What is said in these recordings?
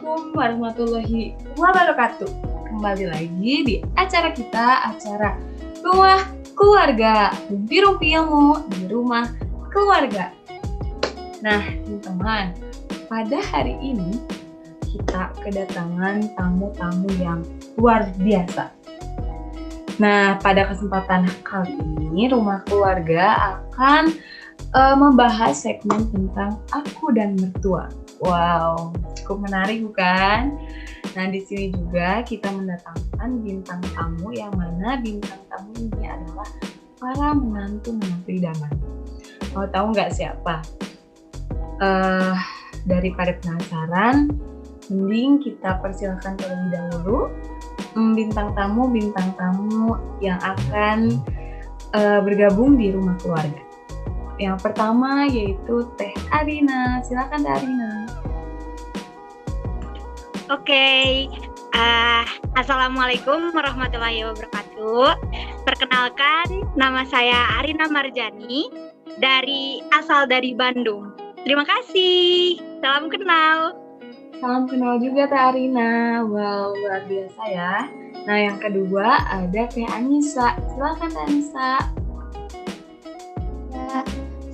Assalamualaikum warahmatullahi wabarakatuh. Kembali lagi di acara kita, acara Rumah Keluarga, rumpi-rumpi ilmu di rumah keluarga. Nah, teman-teman, pada hari ini kita kedatangan tamu-tamu yang luar biasa. Nah, pada kesempatan kali ini, Rumah Keluarga akan membahas segmen tentang aku dan mertua. Wow, cukup menarik bukan? Nah, di sini juga kita mendatangkan bintang tamu yang mana bintang tamu ini adalah para menantu-menantu idaman. Mau tahu nggak siapa? Daripada penasaran, mending kita persilakan terlebih dahulu bintang tamu yang akan bergabung di Rumah Keluarga. Yang pertama yaitu Teh Arina. Silakan Teh Arina. Oke, Assalamualaikum warahmatullahi wabarakatuh. Perkenalkan, nama saya Arina Marjani asal dari Bandung. Terima kasih. Salam kenal. Salam kenal juga Teh Arina. Wow, luar biasa ya. Nah, yang kedua ada Teh Anissa. Silakan Teh Anissa.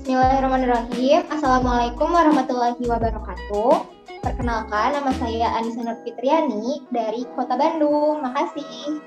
Bismillahirrahmanirrahim. Assalamualaikum warahmatullahi wabarakatuh. Perkenalkan, nama saya Anissa Nur Fitriani dari Kota Bandung. Makasih.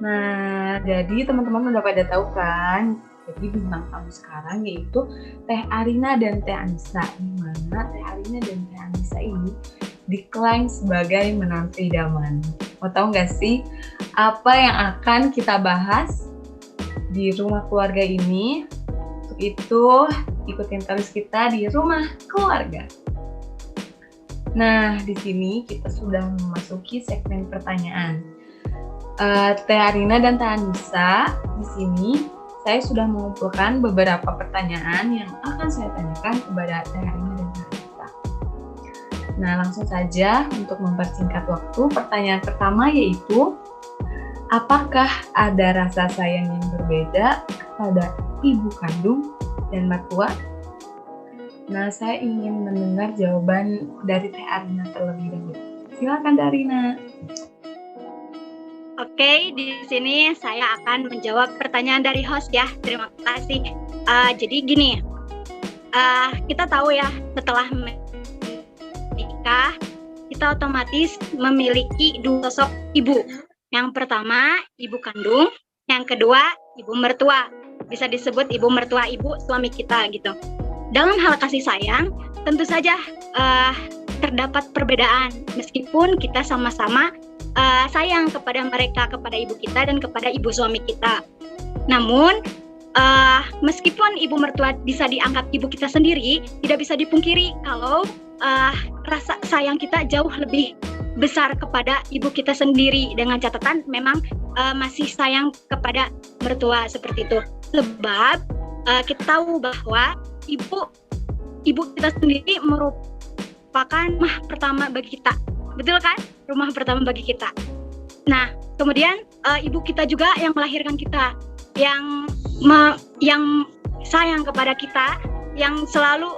Nah, jadi teman-teman udah pada tahu kan? Jadi bintang tamu sekarang yaitu Teh Arina dan Teh Anissa. Di mana Teh Arina dan Teh Anissa ini diklaim sebagai menantu idaman. Mau tahu nggak sih apa yang akan kita bahas di Rumah Keluarga ini? Itu ikutin terus kita di Rumah Keluarga. Nah, di sini kita sudah memasuki segmen pertanyaan. Teh Arina dan Teh Anissa, di sini saya sudah mengumpulkan beberapa pertanyaan yang akan saya tanyakan kepada Teh Arina dan Teh Anissa. Nah, langsung saja untuk mempersingkat waktu, pertanyaan pertama yaitu, apakah ada rasa sayang yang berbeda kepada ibu kandung dan mertua? Nah, saya ingin mendengar jawaban dari Teh Arina terlebih dahulu. Silakan Teh Arina. Oke, di sini saya akan menjawab pertanyaan dari host ya. Terima kasih. Jadi gini, kita tahu ya, setelah menikah, kita otomatis memiliki dua sosok ibu. Yang pertama, ibu kandung. Yang kedua, ibu mertua. Bisa disebut ibu mertua, ibu suami kita gitu. Dalam hal kasih sayang, tentu saja terdapat perbedaan. Meskipun kita sama-sama sayang kepada mereka, kepada ibu kita dan kepada ibu suami kita. Namun, meskipun ibu mertua bisa dianggap ibu kita sendiri, tidak bisa dipungkiri kalau rasa sayang kita jauh lebih besar kepada ibu kita sendiri, dengan catatan memang masih sayang kepada mertua seperti itu. Sebab kita tahu bahwa ibu kita sendiri merupakan rumah pertama bagi kita, betul kan? Rumah pertama bagi kita. Nah, kemudian ibu kita juga yang melahirkan kita, yang sayang kepada kita, yang selalu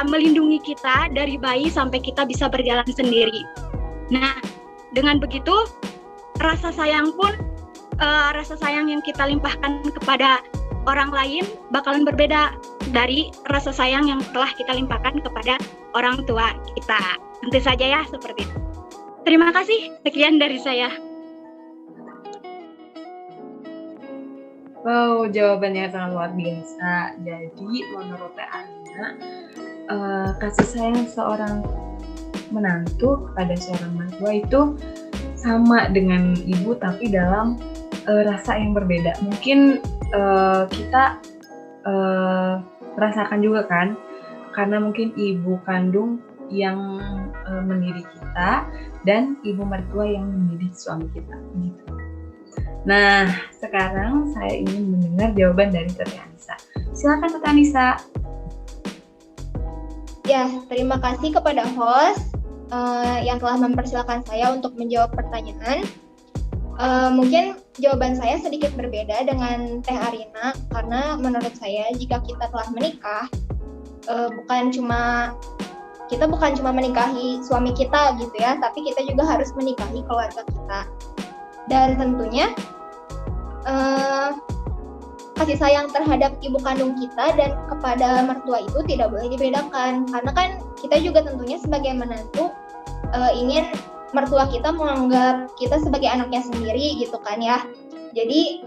melindungi kita dari bayi sampai kita bisa berjalan sendiri. Nah, dengan begitu rasa sayang yang kita limpahkan kepada orang lain bakalan berbeda dari rasa sayang yang telah kita limpahkan kepada orang tua kita. Tentu saja ya, seperti itu. Terima kasih, sekian dari saya. Wow, jawabannya sangat luar biasa. Jadi, menurut Teh Arina, kasih sayang seorang menantu kepada seorang mertua itu sama dengan ibu, tapi dalam rasa yang berbeda. Mungkin kita rasakan juga kan, karena mungkin ibu kandung yang mendidik kita dan ibu mertua yang mendidik suami kita gitu. Nah, sekarang saya ingin mendengar jawaban dari Teh Anissa. Silakan Teh Anissa. Ya, terima kasih kepada host yang telah mempersilakan saya untuk menjawab pertanyaan. Mungkin jawaban saya sedikit berbeda dengan Teh Arina, karena menurut saya jika kita telah menikah, bukan cuma kita bukan cuma menikahi suami kita gitu ya, tapi kita juga harus menikahi keluarga kita. Dan tentunya kasih sayang terhadap ibu kandung kita dan kepada mertua itu tidak boleh dibedakan, karena kan kita juga tentunya sebagai menantu ingin mertua kita menganggap kita sebagai anaknya sendiri gitu kan ya. Jadi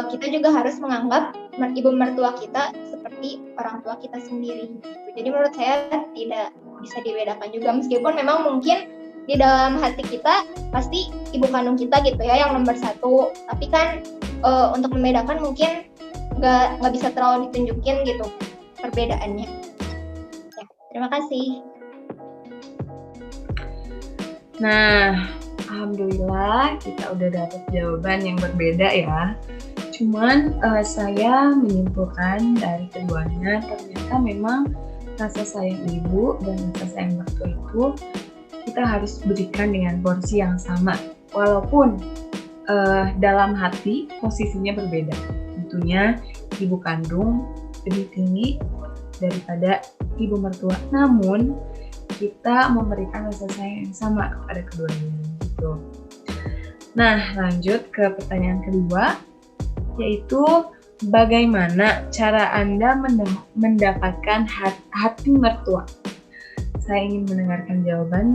kita juga harus menganggap ibu mertua kita seperti orang tua kita sendiri gitu. Jadi menurut saya tidak bisa dibedakan juga, meskipun memang mungkin di dalam hati kita pasti ibu kandung kita gitu ya yang nomor satu, tapi kan untuk membedakan mungkin nggak bisa terlalu ditunjukin gitu perbedaannya ya. Terima kasih. Nah, alhamdulillah kita udah dapat jawaban yang berbeda ya. Cuman saya menyimpulkan dari keduanya ternyata memang rasa sayang ibu dan rasa sayang mertua itu kita harus berikan dengan porsi yang sama, walaupun dalam hati posisinya berbeda. Tentunya ibu kandung lebih tinggi daripada ibu mertua, namun kita memberikan rasa sayang yang sama kepada keduanya gitu. Nah, lanjut ke pertanyaan kedua, yaitu bagaimana cara Anda mendapatkan hati mertua? Saya ingin mendengarkan jawaban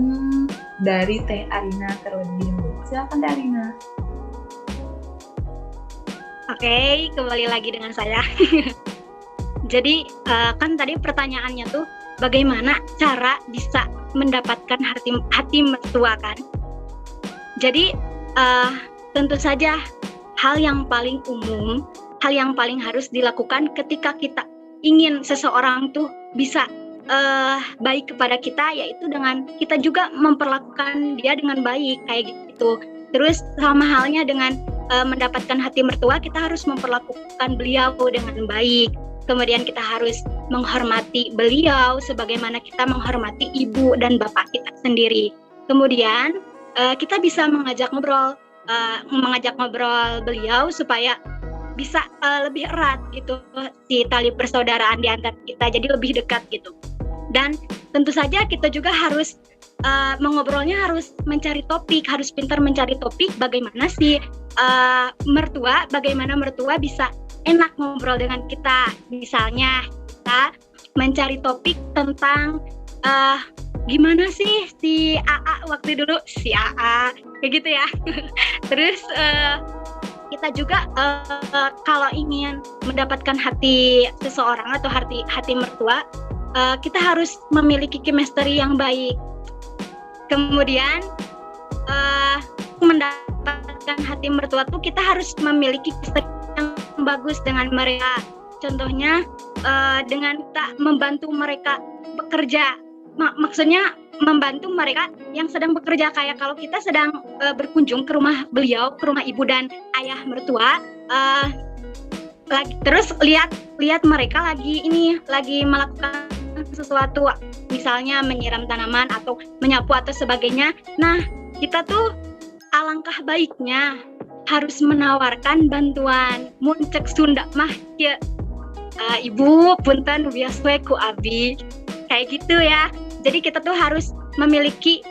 dari Teh Arina terlebih dahulu. Silakan Teh Arina. Oke, kembali lagi dengan saya. Jadi kan tadi pertanyaannya tuh bagaimana cara bisa mendapatkan hati mertua kan? Jadi tentu saja hal yang paling umum, hal yang paling harus dilakukan ketika kita ingin seseorang tuh bisa baik kepada kita, yaitu dengan kita juga memperlakukan dia dengan baik kayak gitu. Terus sama halnya dengan mendapatkan hati mertua, kita harus memperlakukan beliau dengan baik. Kemudian kita harus menghormati beliau sebagaimana kita menghormati ibu dan bapak kita sendiri. Kemudian kita bisa mengajak ngobrol beliau supaya bisa lebih erat gitu si tali persaudaraan di antara kita, jadi lebih dekat gitu. Dan tentu saja kita juga harus mengobrolnya harus mencari topik, harus pintar mencari topik bagaimana si bagaimana mertua bisa enak ngobrol dengan kita. Misalnya kita mencari topik tentang gimana sih si AA waktu dulu, si AA kayak gitu ya. Terus kita juga kalau ingin mendapatkan hati seseorang atau hati mertua, kita harus memiliki chemistry yang baik. Kemudian mendapatkan hati mertua tuh kita harus memiliki chemistry yang bagus dengan mereka. Contohnya dengan kita membantu mereka bekerja. Maksudnya membantu mereka yang sedang bekerja, kayak kalau kita sedang berkunjung ke rumah beliau, ke rumah ibu dan ayah mertua, terus lihat mereka lagi melakukan sesuatu, misalnya menyiram tanaman atau menyapu atau sebagainya. Nah, kita tuh alangkah baiknya harus menawarkan bantuan. Mun cek Sunda mah ya, ibu punten biasa ku abi, kayak gitu ya. Jadi kita tuh harus memiliki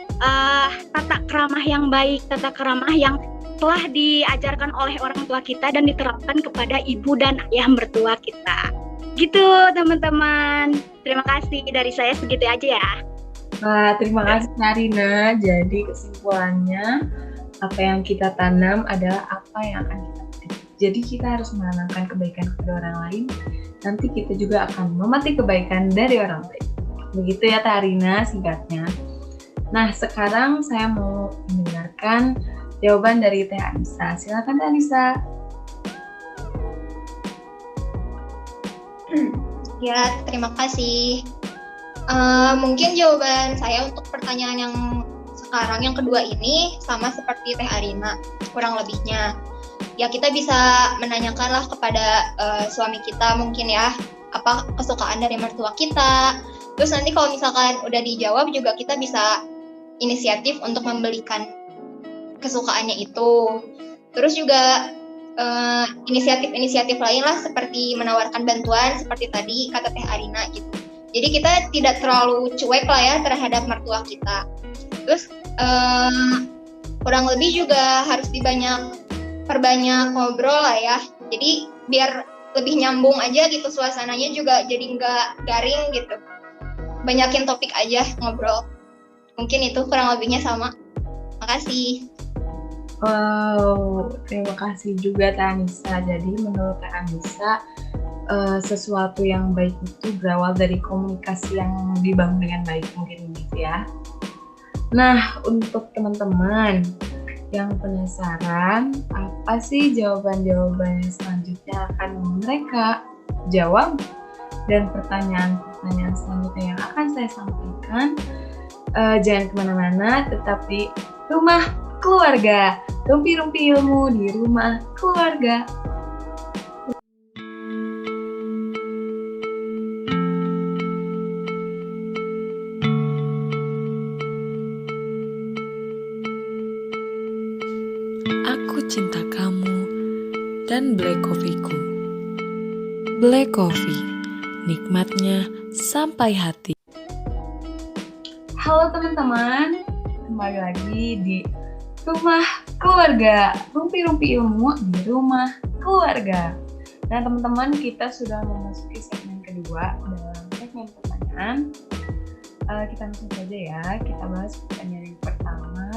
tata keramah yang baik, tata keramah yang telah diajarkan oleh orang tua kita dan diterapkan kepada ibu dan ayah mertua kita. Gitu teman-teman. Terima kasih, dari saya segitu aja ya. Terima kasih Arina. Jadi kesimpulannya, apa yang kita tanam adalah apa yang akan kita petik. Jadi kita harus menanamkan kebaikan kepada orang lain, nanti kita juga akan memetik kebaikan dari orang lain. Begitu ya Teh Arina singkatnya. Nah, sekarang saya mau mendengarkan jawaban dari Teh Anissa. Silakan Teh Anissa. Ya, terima kasih. Mungkin jawaban saya untuk pertanyaan yang sekarang, yang kedua ini, sama seperti Teh Arina, kurang lebihnya. Ya, kita bisa menanyakanlah kepada suami kita mungkin ya, apa kesukaan dari mertua kita. Terus nanti kalau misalkan udah dijawab juga kita bisa inisiatif untuk membelikan kesukaannya itu. Terus juga inisiatif-inisiatif lain lah seperti menawarkan bantuan seperti tadi kata Teh Arina gitu. Jadi kita tidak terlalu cuek lah ya terhadap mertua kita. Terus kurang lebih juga harus perbanyak ngobrol lah ya. Jadi biar lebih nyambung aja gitu suasananya juga, jadi nggak garing gitu. Banyakin topik aja ngobrol. Mungkin itu kurang lebihnya sama. Makasih. Wow, terima kasih juga Teh Anissa. Jadi menurut Teh Anissa, sesuatu yang baik itu berawal dari komunikasi yang dibangun dengan baik, mungkin gitu ya. Nah, untuk teman-teman yang penasaran, apa sih jawaban-jawaban selanjutnya akan mereka jawab? Dan pertanyaan-pertanyaan selanjutnya yang akan saya sampaikan, jangan kemana-mana, tetap di Rumah Keluarga. Rumpi-rumpi ilmu di Rumah Keluarga. Aku cinta kamu dan Black Coffee-ku. Black Coffee, nikmatnya sampai hati. Halo teman-teman, kembali lagi di Rumah Keluarga. Rumpi-rumpi ilmu di Rumah Keluarga. Nah teman-teman, kita sudah memasuki segmen kedua dalam segmen pertanyaan. Kita langsung saja ya, kita bahas pertanyaan yang pertama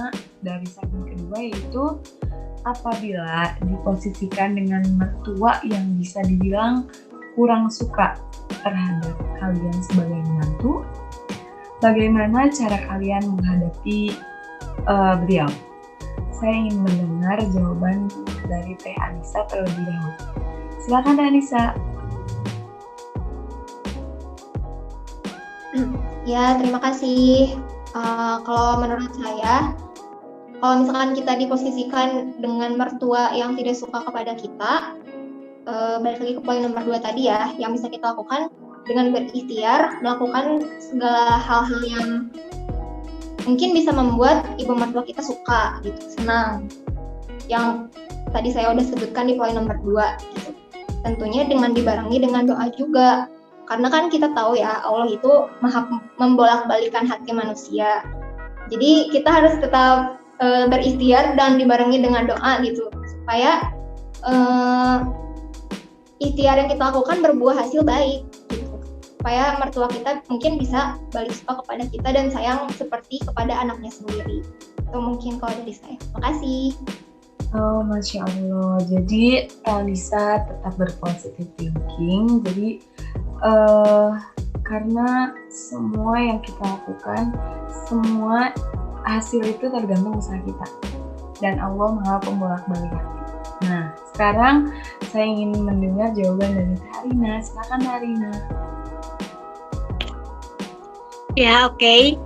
dari segmen kedua, yaitu apabila diposisikan dengan mertua yang bisa dibilang kurang suka terhadap kalian sebagai menantu, bagaimana cara kalian menghadapi beliau? Saya ingin mendengar jawaban dari Teh Anissa terlebih dahulu. Silakan Teh Anissa. Ya, terima kasih. Kalau menurut saya, kalau misalkan kita diposisikan dengan mertua yang tidak suka kepada kita, balik lagi ke poin nomor 2 tadi ya, yang bisa kita lakukan dengan berikhtiar, melakukan segala hal-hal yang mungkin bisa membuat ibu mertua kita suka, gitu, senang. Yang tadi saya udah sebutkan di poin nomor 2, gitu. Tentunya dengan dibarengi dengan doa juga. Karena kan kita tahu ya, Allah itu maha membolak-balikan hati manusia. Jadi kita harus tetap berikhtiar dan dibarengi dengan doa gitu, supaya ikhtiar yang kita lakukan berbuah hasil baik gitu. Supaya mertua kita mungkin bisa balik suka kepada kita dan sayang seperti kepada anaknya sendiri. Itu mungkin kalau dari saya. Makasih. Oh, Masya Allah. Jadi Alisa tetap berpositif thinking. Jadi karena semua yang kita lakukan, semua hasil itu tergantung usaha kita. Dan Allah Maha Pembolak-balik hati. Nah, sekarang saya ingin mendengar jawaban dari Tarina. Silakan Tarina. Ya, oke.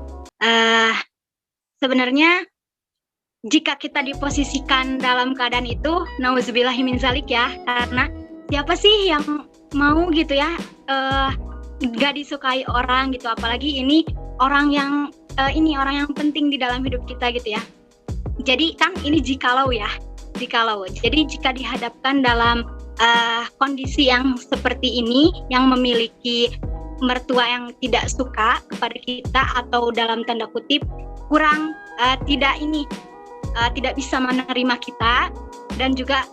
Sebenarnya jika kita diposisikan dalam keadaan itu, nauzubillahi min zalik ya, karena siapa sih yang mau gitu ya gak disukai orang gitu, apalagi ini orang yang penting di dalam hidup kita gitu ya. Jadi kan ini jikalau. Jadi jika dihadapkan dalam kondisi yang seperti ini, yang memiliki mertua yang tidak suka kepada kita atau dalam tanda kutip kurang tidak bisa menerima kita, dan juga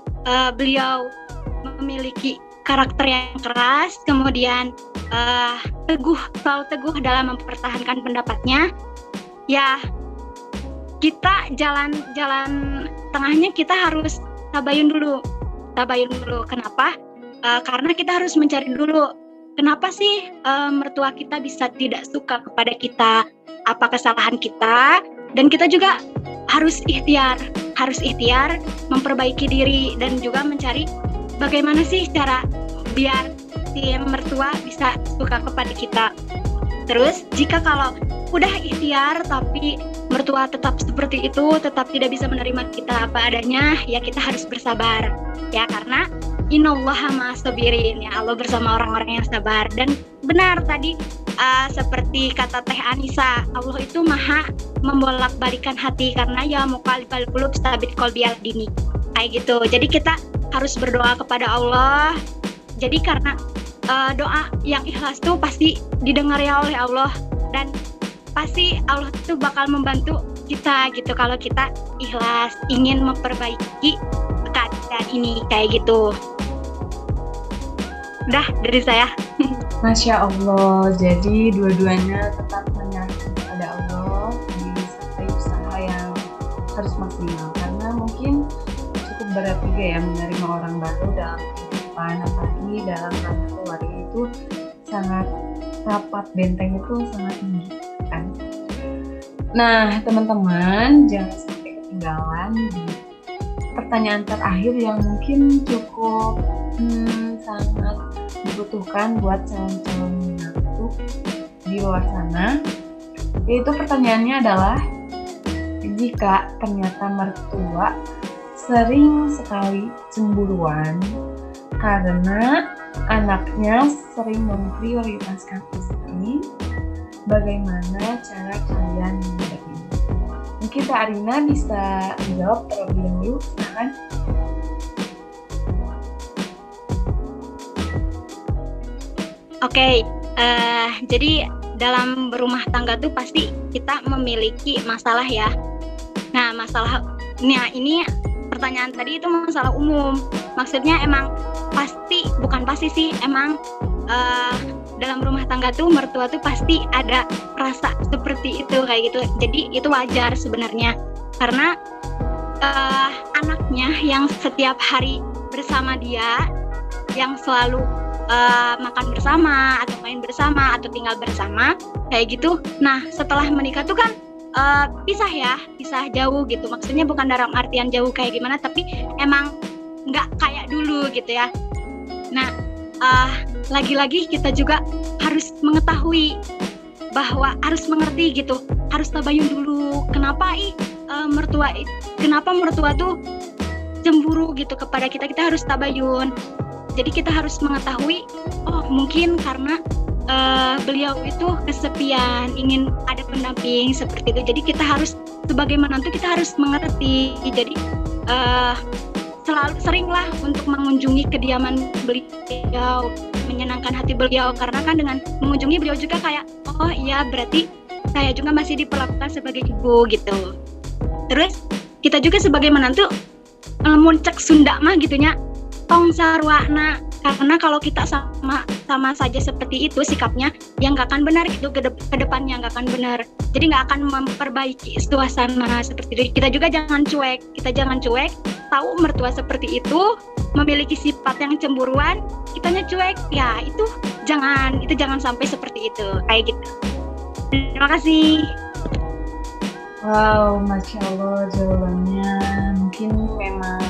beliau memiliki karakter yang keras, kemudian selalu teguh dalam mempertahankan pendapatnya, ya kita jalan tengahnya kita harus tabayun dulu. Kenapa? Karena kita harus mencari dulu kenapa sih mertua kita bisa tidak suka kepada kita, apa kesalahan kita, dan kita juga harus ikhtiar memperbaiki diri dan juga mencari bagaimana sih cara biar si mertua bisa suka kepada kita. Terus jika kalau udah ikhtiar tapi mertua tetap seperti itu, tetap tidak bisa menerima kita apa adanya, ya kita harus bersabar ya, karena innallaha ma'as-sabirin, ya Allah bersama orang-orang yang sabar. Dan benar tadi seperti kata Teh Anissa, Allah itu maha membolak-balikan hati, karena ya muqallibal qulub tsabit qalbi al-dini, kayak gitu. Jadi kita harus berdoa kepada Allah. Jadi karena doa yang ikhlas tuh pasti didengar ya oleh Allah, dan pasti Allah tuh bakal membantu kita gitu kalau kita ikhlas ingin memperbaiki keadaan ini kayak gitu. Udah dari saya. Masya Allah, jadi dua-duanya tetap menyerahkan kepada Allah, disertai usaha yang harus maksimal, karena mungkin cukup berat juga ya menerima orang baru dalam kehidupan, apalagi dalam ranah keluarga itu sangat rapat, benteng itu sangat tinggi kan. Nah teman-teman, jangan sampai ketinggalan di pertanyaan terakhir yang mungkin cukup sangat dibutuhkan buat calon-calon menantu di luar sana, yaitu pertanyaannya adalah, jika ternyata mertua sering sekali cemburuan karena anaknya sering memprioritaskan istri, bagaimana cara kalian menghadapinya? Mungkin Kak Arina bisa menjawab terlebih dahulu, silakan. Oke, jadi dalam berumah tangga tuh pasti kita memiliki masalah ya. Nah, ini pertanyaan tadi itu masalah umum. Maksudnya emang bukan pasti sih, emang dalam rumah tangga tuh mertua tuh pasti ada rasa seperti itu kayak gitu. Jadi itu wajar sebenarnya, karena anaknya yang setiap hari bersama dia, yang selalu makan bersama atau main bersama atau tinggal bersama kayak gitu. Nah setelah menikah tuh kan pisah jauh gitu. Maksudnya bukan dalam artian jauh kayak gimana, tapi emang nggak kayak dulu gitu ya. Nah lagi-lagi kita juga harus mengetahui bahwa harus mengerti gitu, harus tabayun dulu kenapa mertua tuh cemburu gitu kepada kita. Kita harus tabayun. Jadi kita harus mengetahui, oh mungkin karena beliau itu kesepian, ingin ada pendamping seperti itu. Jadi kita harus sebagai menantu kita harus mengerti. Jadi seringlah untuk mengunjungi kediaman beliau, menyenangkan hati beliau, karena kan dengan mengunjungi beliau juga kayak, oh iya berarti saya juga masih diperlakukan sebagai ibu gitu. Terus kita juga sebagai menantu muncak Sunda mah gitunya, tong sarwana, karena kalau kita sama saja seperti itu sikapnya, yang nggak akan benar gitu ke depannya, nggak akan benar. Jadi nggak akan memperbaiki suasana seperti itu. Kita juga jangan cuek, tahu mertua seperti itu memiliki sifat yang cemburuan, kitanya cuek, ya itu jangan sampai seperti itu kayak gitu. Terima kasih. Wow, Masya Allah jawabannya mungkin memang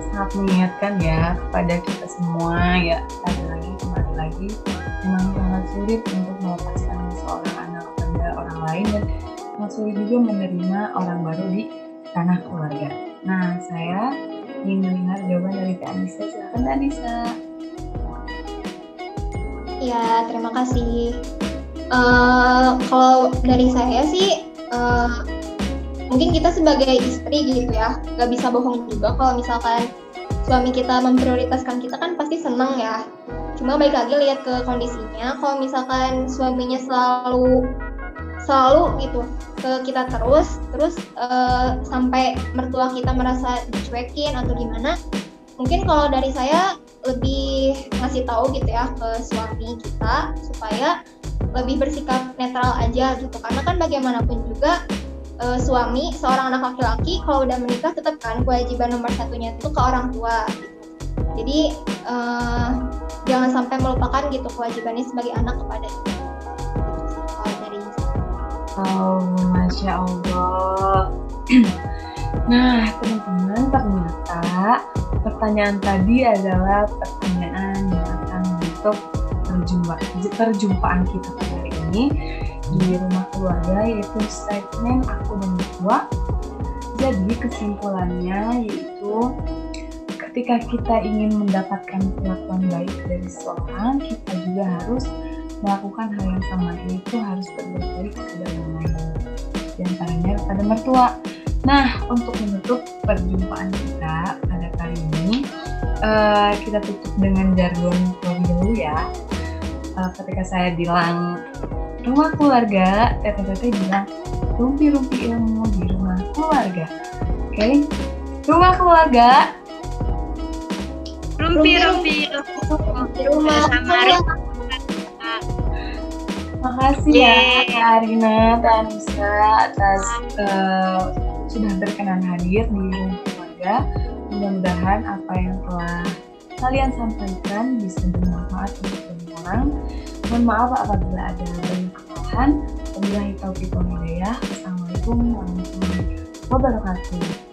sangat mengingatkan ya kepada kita semua ya. Kembali lagi memang sangat sulit untuk melepaskan seorang anak kepada orang lain, dan sangat sulit juga menerima orang baru di tanah keluarga. Nah, saya ingin mendengar jawaban dari Kak Anissa. Silakan Kak Anissa. Ya, terima kasih. Kalau dari saya sih, mungkin kita sebagai istri gitu ya, gak bisa bohong juga kalau misalkan suami kita memprioritaskan kita, kan pasti senang ya. Cuma baik lagi lihat ke kondisinya. Kalau misalkan suaminya selalu gitu ke kita terus sampai mertua kita merasa dicuekin atau gimana, mungkin kalau dari saya lebih ngasih tahu gitu ya ke suami kita supaya lebih bersikap netral aja gitu. Karena kan bagaimanapun juga suami, seorang anak laki-laki kalau udah menikah tetap kan kewajiban nomor satunya itu ke orang tua gitu. Jadi jangan sampai melupakan gitu kewajibannya sebagai anak kepada ibu. Kalau dari Oh, Masya Allah. Nah, teman-teman, ternyata pertanyaan tadi adalah pertanyaan yang akan membentuk perjumpaan kita hari ini di rumah keluarga, yaitu segmen Aku dan Mertua. Jadi kesimpulannya yaitu ketika kita ingin mendapatkan perlakuan baik dari seseorang, kita juga harus melakukan hal yang sama, yaitu harus berbuat baik kepada orang lain, di antaranya kepada mertua. Nah, untuk menutup perjumpaan kita pada kali ini, kita tutup dengan jargon dulu ya. Ketika saya bilang rumah keluarga, teteh-teteh bilang rumpi-rumpi ilmu di rumah keluarga. Oke, rumah keluarga. Rumpi-rumpi rumah sama Makasih ya Kak Arina dan Anissa atas sudah berkenan hadir di rumah keluarga. Mudah-mudahan apa yang telah kalian sampaikan bisa bermanfaat untuk banyak orang. Mohon maaf apabila ada banyak kesalahan. Wabillahi taufiq wal hidayah. Assalamualaikum warahmatullahi wabarakatuh.